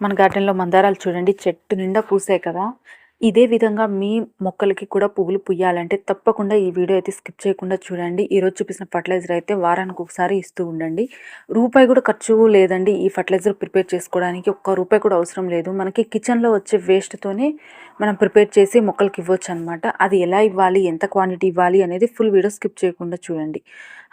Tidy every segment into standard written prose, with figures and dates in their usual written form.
మన గార్డెన్‌లో మందారాలు చూడండి చెట్టు నిండా పూసాయి కదా! ఇదే విధంగా మీ మొక్కలకి కూడా పువ్వులు పూయాలంటే తప్పకుండా ఈ వీడియో అయితే స్కిప్ చేయకుండా చూడండి. ఈరోజు చూపిస్తున్న ఫర్టిలైజర్ అయితే వారానికి ఒకసారి ఇస్తూ ఉండండి. రూపాయి కూడా ఖర్చు లేదండి ఈ ఫర్టిలైజర్ ప్రిపేర్ చేసుకోవడానికి. ఒక్క రూపాయి కూడా అవసరం లేదు. మనకి కిచెన్‌లో వచ్చే వేస్ట్‌తోనే మనం ప్రిపేర్ చేసి మొక్కలకి ఇవ్వొచ్చనమాట. అది ఎలా ఇవ్వాలి, ఎంత క్వాంటిటీ ఇవ్వాలి అనేది ఫుల్ వీడియో స్కిప్ చేయకుండా చూడండి.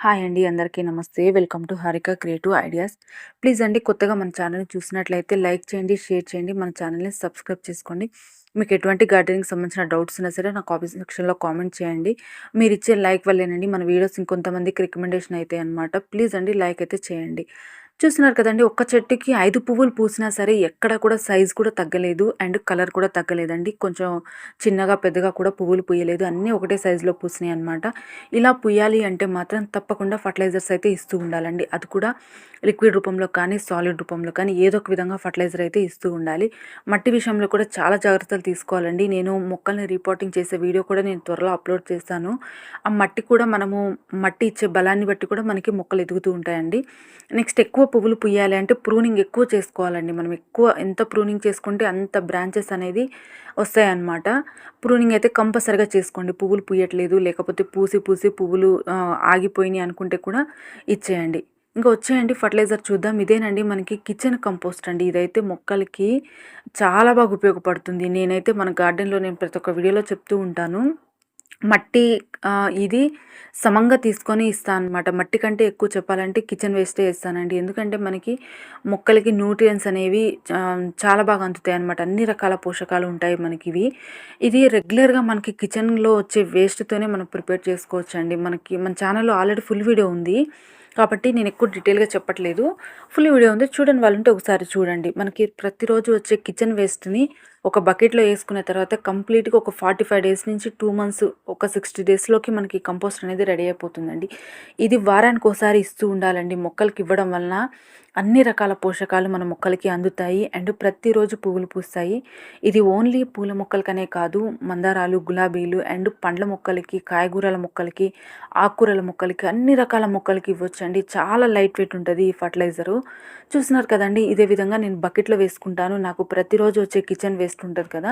హాయ్ అండి, అందరికీ నమస్తే. Welcome to Harika creative ideas. Please అండి, కొత్తగా మన ఛానల్ని చూసినట్లయితే లైక్ చేయండి, షేర్ చేయండి, మన ఛానల్ని సబ్స్క్రైబ్ చేసుకోండి. మీకు ఎటువంటి గార్డెనింగ్ సంబంధించిన డౌట్స్ ఉన్నా సరే నా కామెంట్ సెక్షన్లో కామెంట్ చేయండి. మీరు ఇచ్చే లైక్ వల్లేనండి మన వీడియోస్ ఇంకొంతమందికి రికమెండేషన్ అవుతాయి అనమాట. ప్లీజ్ అండి, లైక్ అయితే చేయండి. చూస్తున్నారు కదండి, ఒక్క చెట్టుకి 5 పువ్వులు పూసినా సరే ఎక్కడ కూడా సైజ్ కూడా తగ్గలేదు అండ్ కలర్ కూడా తగ్గలేదండి. కొంచెం చిన్నగా పెద్దగా కూడా పువ్వులు పూయలేదు, అన్నీ ఒకటే సైజులో పూసినాయి అనమాట. ఇలా పూయాలి అంటే మాత్రం తప్పకుండా ఫర్టిలైజర్స్ అయితే ఇస్తూ ఉండాలండి. అది కూడా లిక్విడ్ రూపంలో కానీ సాలిడ్ రూపంలో కానీ ఏదో ఒక విధంగా ఫర్టిలైజర్ అయితే ఇస్తూ ఉండాలి. మట్టి విషయంలో కూడా చాలా జాగ్రత్తలు తీసుకోవాలండి. నేను మొక్కల్ని రిపోర్టింగ్ చేసే వీడియో కూడా నేను త్వరలో అప్లోడ్ చేస్తాను. ఆ మట్టి కూడా మనము మట్టి ఇచ్చే బలాన్ని బట్టి కూడా మనకి మొక్కలు ఎదుగుతూ ఉంటాయండి. నెక్స్ట్ ఎక్కువ పువ్వులు పూయాలి అంటే ప్రూనింగ్ ఎక్కువ చేసుకోవాలండి. మనం ఎంత ప్రూనింగ్ చేసుకుంటే అంత బ్రాంచెస్ అనేది వస్తాయన్నమాట. ప్రూనింగ్ అయితే కంపల్సరిగా చేసుకోండి. పువ్వులు పూయట్లేదు, లేకపోతే పూసి పూసి పువ్వులు ఆగిపోయినాయి అనుకుంటే కూడా ఇచ్చేయండి. ఇంకా వచ్చేయండి ఫర్టిలైజర్ చూద్దాం. ఇదేనండి మనకి కిచెన్ కంపోస్ట్ అండి. ఇదైతే మొక్కలకి చాలా బాగా ఉపయోగపడుతుంది. నేనైతే మన గార్డెన్లో నేను ప్రతి ఒక్క వీడియోలో చెప్తూ ఉంటాను. మట్టి ఇది సమంగా తీసుకొని ఇస్తాను అనమాట. మట్టి కంటే ఎక్కువ చెప్పాలంటే కిచెన్ వేస్టే ఇస్తానండి. ఎందుకంటే మనకి మొక్కలకి న్యూట్రియన్స్ అనేవి చాలా బాగా అందుతాయి అనమాట. అన్ని రకాల పోషకాలు ఉంటాయి మనకి. ఇది రెగ్యులర్గా మనకి కిచెన్లో వచ్చే వేస్ట్తోనే మనం ప్రిపేర్ చేసుకోవచ్చండి. మన ఛానల్లో ఆల్రెడీ ఫుల్ వీడియో ఉంది కాబట్టి నేను ఎక్కువ డీటెయిల్గా చెప్పట్లేదు. ఫుల్ వీడియో ఉంది, చూడండి వాళ్ళంటే ఒకసారి చూడండి. మనకి ప్రతిరోజు వచ్చే కిచెన్ వేస్ట్ని ఒక బకెట్లో వేసుకున్న తర్వాత కంప్లీట్గా ఒక 45 డేస్ నుంచి 2 మంత్స్, ఒక 60 డేస్లోకి మనకి కంపోస్ట్ అనేది రెడీ అయిపోతుందండి. ఇది వారానికి ఒకసారి ఇస్తూ ఉండాలండి. మొక్కలకి ఇవ్వడం వలన అన్ని రకాల పోషకాలు మన మొక్కలకి అందుతాయి అండ్ ప్రతిరోజు పువ్వులు పూస్తాయి. ఇది ఓన్లీ పూల మొక్కలకనే కాదు, మందారాలు, గులాబీలు అండ్ పండ్ల మొక్కలకి, కాయగూరల మొక్కలకి, ఆకుకూరల మొక్కలకి, అన్ని రకాల మొక్కలకి ఇవ్వచ్చండి. చాలా లైట్ వెయిట్ ఉంటుంది ఈ ఫర్టిలైజరు. చూస్తున్నారు కదండి, ఇదే విధంగా నేను బకెట్లో వేసుకుంటాను. నాకు ప్రతిరోజు వచ్చే కిచెన్ వేస్ట్ ఉంటుంది కదా,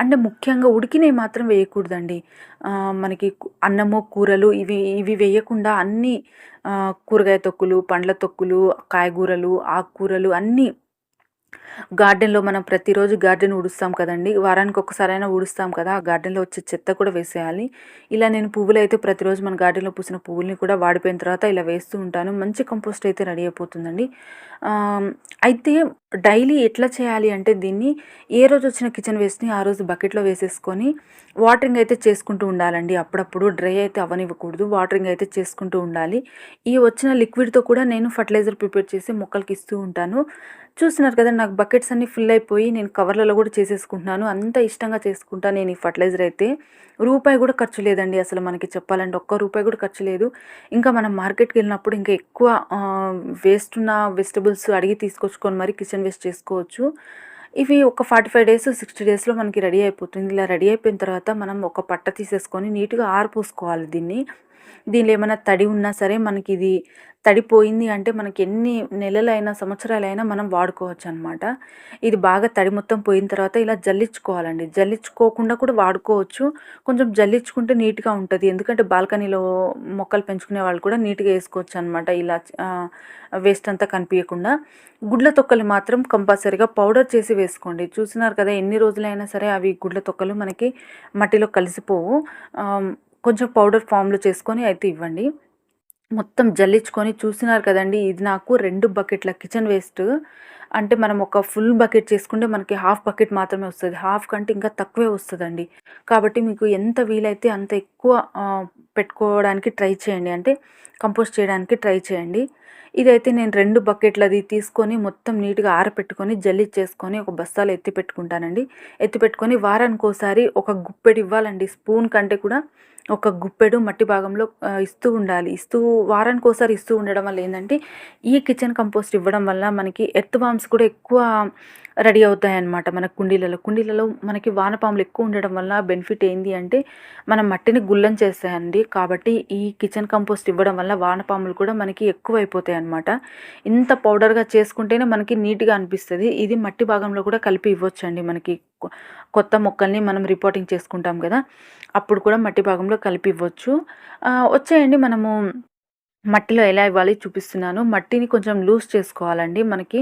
అంటే ముఖ్యంగా ఉడికినవి మాత్రం వేయకూడదండి. మనకి అన్నము, కూరలు ఇవి వేయకుండా అన్నీ కూరగాయ తొక్కులు, పండ్ల తొక్కులు, కాయగూరలు, ఆకుకూరలు అన్నీ గార్డెన్లో మనం ప్రతిరోజు గార్డెన్ ఊడుస్తాం కదండి, వారానికి ఒక్కసారైనా ఊడుస్తాం కదా, ఆ గార్డెన్లో వచ్చే చెత్త కూడా వేసేయాలి. ఇలా నేను పువ్వులు అయితే ప్రతిరోజు మన గార్డెన్లో పూసిన పువ్వుల్ని కూడా వాడిపోయిన తర్వాత ఇలా వేస్తూ ఉంటాను. మంచి కంపోస్ట్ అయితే రెడీ అయిపోతుందండి. అయితే డైలీ ఎట్లా చేయాలి అంటే దీన్ని ఏ రోజు వచ్చిన కిచెన్ వేస్ట్ని ఆ రోజు బకెట్లో వేసేసుకొని వాటరింగ్ అయితే చేసుకుంటూ ఉండాలండి. అప్పుడప్పుడు డ్రై అయితే అవ్వనివ్వకూడదు, వాటరింగ్ అయితే చేసుకుంటూ ఉండాలి. ఈ వచ్చిన లిక్విడ్తో కూడా నేను ఫర్టిలైజర్ ప్రిపేర్ చేసి మొక్కలకి ఇస్తూ ఉంటాను. చూస్తున్నారు కదా, నాకు బకెట్స్ అన్నీ ఫుల్ అయిపోయి నేను కవర్లలో కూడా చేసేసుకుంటున్నాను. అంత ఇష్టంగా చేసుకుంటా నేను ఈ ఫర్టిలైజర్ అయితే. రూపాయి కూడా ఖర్చు లేదండి. అసలు మనకి చెప్పాలంటే ఒక్క రూపాయి కూడా ఖర్చు లేదు. ఇంకా మనం మార్కెట్కి వెళ్ళినప్పుడు ఇంకా ఎక్కువ వేస్ట్ ఉన్న వెజిటబుల్స్ అడిగి తీసుకొచ్చుకొని మరి కిచెన్ వేస్ట్ చేసుకోవచ్చు. ఇవి ఒక 45 డేస్ 60 డేస్లో మనకి రెడీ అయిపోతుంది. ఇలా రెడీ అయిపోయిన తర్వాత మనం ఒక పట్ట తీసేసుకొని నీట్గా ఆరపోసుకోవాలి దీన్ని. దీనిలో ఏమైనా తడి ఉన్నా సరే మనకి ఇది తడిపోయింది అంటే మనకి ఎన్ని నెలలైనా సంవత్సరాలైనా మనం వాడుకోవచ్చు అనమాట. ఇది బాగా తడి మొత్తం పోయిన తర్వాత ఇలా జల్లించుకోవాలండి. జల్లించుకోకుండా కూడా వాడుకోవచ్చు. కొంచెం జల్లించుకుంటే నీట్గా ఉంటుంది. ఎందుకంటే బాల్కనీలో మొక్కలు పెంచుకునే వాళ్ళు కూడా నీట్గా వేసుకోవచ్చు అనమాట. ఇలా వేస్ట్ అంతా కనిపించకుండా. గుడ్ల తొక్కలు మాత్రం కంపల్సరీగా పౌడర్ చేసి వేసుకోండి. చూస్తున్నారు కదా, ఎన్ని రోజులైనా సరే అవి గుడ్ల తొక్కలు మనకి మట్టిలో కలిసిపోవు. కొంచెం పౌడర్ ఫామ్లో చేసుకొని అయితే ఇవ్వండి. మొత్తం జల్లించుకొని. చూస్తున్నారు కదండి, ఇది నాకు 2 బకెట్ల కిచెన్ వేస్ట్. అంటే మనం ఒక ఫుల్ బకెట్ చేసుకుంటే మనకి హాఫ్ బకెట్ మాత్రమే వస్తుంది. హాఫ్ కంటే ఇంకా తక్కువే వస్తుందండి. కాబట్టి మీకు ఎంత వీలైతే అంత ఎక్కువ పెట్టుకోవడానికి ట్రై చేయండి. అంటే కంపోస్ట్ చేయడానికి ట్రై చేయండి. ఇదైతే నేను 2 బకెట్లది తీసుకొని మొత్తం నీట్గా ఆరపెట్టుకొని జల్లిచ్చేసుకొని ఒక బస్తాలో ఎత్తి పెట్టుకుంటానండి. ఎత్తి పెట్టుకొని వారానికి ఒకసారి ఒక గుప్పెడు ఇవ్వాలండి. స్పూన్ కంటే కూడా ఒక గుప్పెడు మట్టి భాగంలో ఇస్తూ ఉండాలి. వారానికి ఒకసారి ఇస్తూ ఉండడం వల్ల ఏంటంటే ఈ కిచెన్ కంపోస్ట్ ఇవ్వడం వల్ల మనకి ఎర్త్ వామ్స్ కూడా ఎక్కువ రెడీ అవుతాయన్నమాట. మన కుండీలలో మనకి వానపాములు ఎక్కువ ఉండడం వల్ల బెనిఫిట్ ఏంటి అంటే మన మట్టిని గుల్లం చేస్తాయండి. కాబట్టి ఈ కిచెన్ కంపోస్ట్ ఇవ్వడం వల్ల వానపాములు కూడా మనకి ఎక్కువ అయిపోతాయి అనమాట. ఇంత పౌడర్‌గా చేసుకుంటేనే మనకి నీట్‌గా అనిపిస్తది. ఇది మట్టి భాగంలో కూడా కలిపి ఇవ్వొచ్చండి. మనకి కొత్త మొక్కల్ని మనం రిపోర్టింగ్ చేసుకుంటాం కదా! అప్పుడు కూడా మట్టి భాగంలో కలిపి ఇవ్వచ్చు. వచ్చేయండి మనము మట్టిలో ఎలా ఇవ్వాలి చూపిస్తున్నాను. మట్టిని కొంచెం లూజ్ చేసుకోవాలండి. మనకి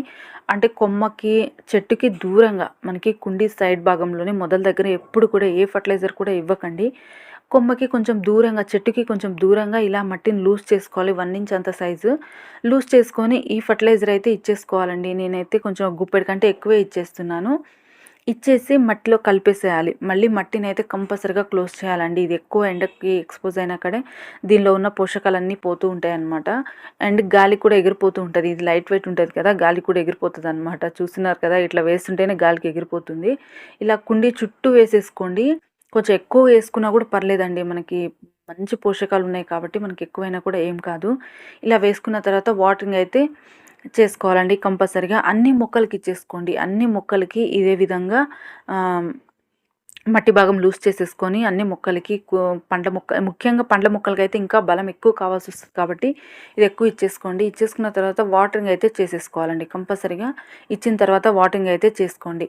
అంటే కొమ్మకి, చెట్టుకి దూరంగా మనకి కుండీ సైడ్ భాగంలోనే మొదల దగ్గర ఎప్పుడు కూడా ఏ ఫర్టిలైజర్ కూడా ఇవ్వకండి. కొమ్మకి కొంచెం దూరంగా, చెట్టుకి కొంచెం దూరంగా ఇలా మట్టిని లూజ్ చేసుకోవాలి. 1 ఇంచ్ అంత సైజు లూజ్ చేసుకొని ఈ ఫర్టిలైజర్ అయితే ఇచ్చేసుకోవాలండి. నేనైతే కొంచెం గుప్పెడు కంటే ఎక్కువే ఇచ్చేస్తున్నాను. ఇచ్చేసి మట్టిలో కలిపేసేయాలి. మళ్ళీ మట్టినైతే కంపల్సరీగా క్లోజ్ చేయాలండి. ఇది ఎక్కువ ఎండకి ఎక్స్‌పోజ్ అయిన కాడే దీనిలో ఉన్న పోషకాలన్నీ పోతూ ఉంటాయన్నమాట. అండ్ గాలి కూడా ఎగిరిపోతూ ఉంటది. ఇది లైట్ వెయిట్ ఉంటది కదా! గాలి కూడా ఎగిరిపోతదనమాట. చూస్తున్నారు కదా! ఇట్లా వేస్తుంటేనే గాలికి ఎగిరిపోతుంది. ఇలా కుండీ చుట్టూ వేసేసుకోండి. కొంచెం ఎక్కువ వేసుకున్నా కూడా పర్లేదండి. మనకి మంచి పోషకాలు ఉన్నాయి కాబట్టి మనకి ఎక్కువైనా కూడా ఏం కాదు. ఇలా వేసుకున్న తర్వాత వాటరింగ్ అయితే చేసుకోవాలండి కంపల్సరీగా. అన్ని మొక్కలకి ఇచ్చేసుకోండి. అన్ని మొక్కలకి ఇదే విధంగా మట్టి భాగం లూజ్ చేసేసుకొని అన్ని మొక్కలకి ముఖ్యంగా పండ్ల మొక్కలకైతే ఇంకా బలం ఎక్కువ కావాల్సొస్తది కాబట్టి ఇది ఎక్కువ ఇచ్చేసుకోండి. ఇచ్చేసుకున్న తర్వాత వాటరింగ్ అయితే చేసేసుకోవాలండి కంపల్సరీగా. ఇచ్చిన తర్వాత వాటరింగ్ అయితే చేసుకోండి.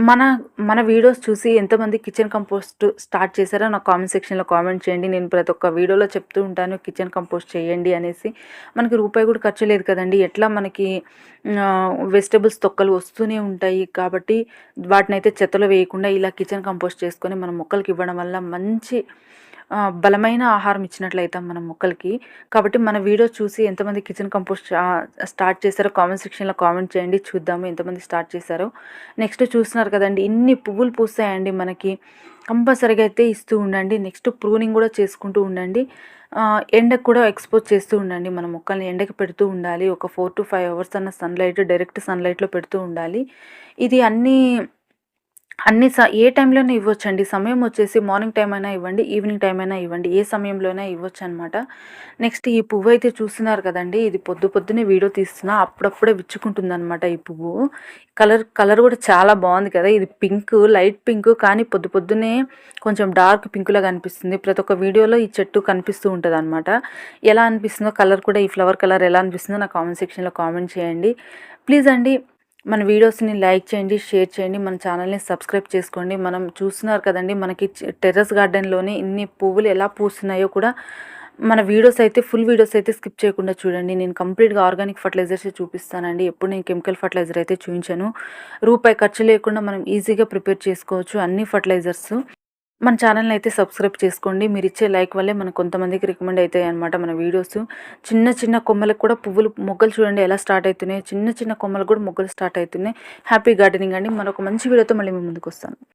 మన మన వీడియోస్ చూసి ఎంతమంది కిచెన్ కంపోస్ట్ స్టార్ట్ చేశారో నాకు కామెంట్ సెక్షన్‌లో కామెంట్ చేయండి. నేను ప్రతి ఒక్క వీడియోలో చెప్తూ ఉంటాను కిచెన్ కంపోస్ట్ చేయండి అనేసి. మనకి రూపాయి కూడా ఖర్చు లేదు కదండీ! ఎట్లా మనకి వెజిటబుల్స్ తొక్కలు వస్తూనే ఉంటాయి కాబట్టి వాటినైతే చెత్తలో వేయకుండా ఇలా కిచెన్ కంపోస్ట్ చేసుకొని మనం మొక్కలకి ఇవ్వడం వల్ల మంచి బలమైన ఆహారం ఇచ్చినట్లయితాం మనం మొక్కలకి. కాబట్టి మన వీడియో చూసి ఎంతమంది కిచెన్ కంపోస్ట్ స్టార్ట్ చేశారో కామెంట్ సెక్షన్‌లో కామెంట్ చేయండి. చూద్దాము ఎంతమంది స్టార్ట్ చేశారో. నెక్స్ట్ చూస్తున్నారు కదండీ! ఇన్ని పువ్వులు పూస్తాయండి మనకి. కంపల్సరీగా అయితే ఇస్తూ ఉండండి. నెక్స్ట్ ప్రూనింగ్ కూడా చేసుకుంటూ ఉండండి. ఎండకు కూడా ఎక్స్‌పోజ్ చేస్తూ ఉండండి. మన మొక్కల్ని ఎండకి పెడుతూ ఉండాలి. ఒక 4-5 అవర్స్ అన్న డైరెక్ట్ సన్‌లైట్‌లో పెడుతూ ఉండాలి. ఇది ఏ టైంలోనే ఇవ్వొచ్చండి. సమయం వచ్చేసి మార్నింగ్ టైం అయినా ఇవ్వండి, ఈవినింగ్ టైం అయినా ఇవ్వండి. ఏ సమయంలోనే ఇవ్వొచ్చనమాట. నెక్స్ట్ ఈ పువ్వయితే చూస్తున్నారు కదండీ! ఇది పొద్దున్నే వీడియో తీస్తున్నా. అప్పుడప్పుడే విచ్చుకుంటుందనమాట ఈ పువ్వు. కలర్ కూడా చాలా బాగుంది కదా! ఇది లైట్ పింక్ కానీ పొద్దున్నే కొంచెం డార్క్ పింక్‌లాగా అనిపిస్తుంది. ప్రతి ఒక్క వీడియోలో ఈ చెట్టు కనిపిస్తూ ఉంటదనమాట. ఎలా అనిపిస్తుందో కలర్ కూడా ఈ ఫ్లవర్ కలర్ ఎలా అనిపిస్తుందో నాకు కామెంట్ సెక్షన్‌లో కామెంట్ చేయండి. ప్లీజ్ అండి మన వీడియోస్ని లైక్ చేయండి, షేర్ చేయండి, మన ఛానల్ని సబ్స్క్రైబ్ చేసుకోండి. మనం చూస్తున్నారు కదండి మనకి టెర్రస్ గార్డెన్లోనే ఇన్ని పువ్వులు ఎలా పూస్తున్నాయో కూడా మన ఫుల్ వీడియోస్ అయితే స్కిప్ చేయకుండా చూడండి. నేను కంప్లీట్గా ఆర్గానిక్ ఫర్టిలైజర్స్ చూపిస్తానండి. ఎప్పుడు నేను కెమికల్ ఫర్టిలైజర్ అయితే చూపించాను. రూపాయి ఖర్చు లేకుండా మనం ఈజీగా ప్రిపేర్ చేసుకోవచ్చు అన్ని ఫర్టిలైజర్స్. మన ఛానల్ని అయితే సబ్స్క్రైబ్ చేసుకోండి. మీరు ఇచ్చే లైక్ వల్లే మనకు కొంతమందికి రికమెండ్ అవుతాయి అనమాట మన వీడియోస్. చిన్న కొమ్మలకు కూడా మొగ్గలు చూడండి ఎలా స్టార్ట్ అవుతున్నాయి. చిన్న కొమ్మలకు కూడా మొగ్గలు స్టార్ట్ అవుతున్నాయి. హ్యాపీ గార్డెనింగ్ అండి. మరొక మంచి వీడియోతో మళ్ళీ మీ ముందుకు వస్తాను.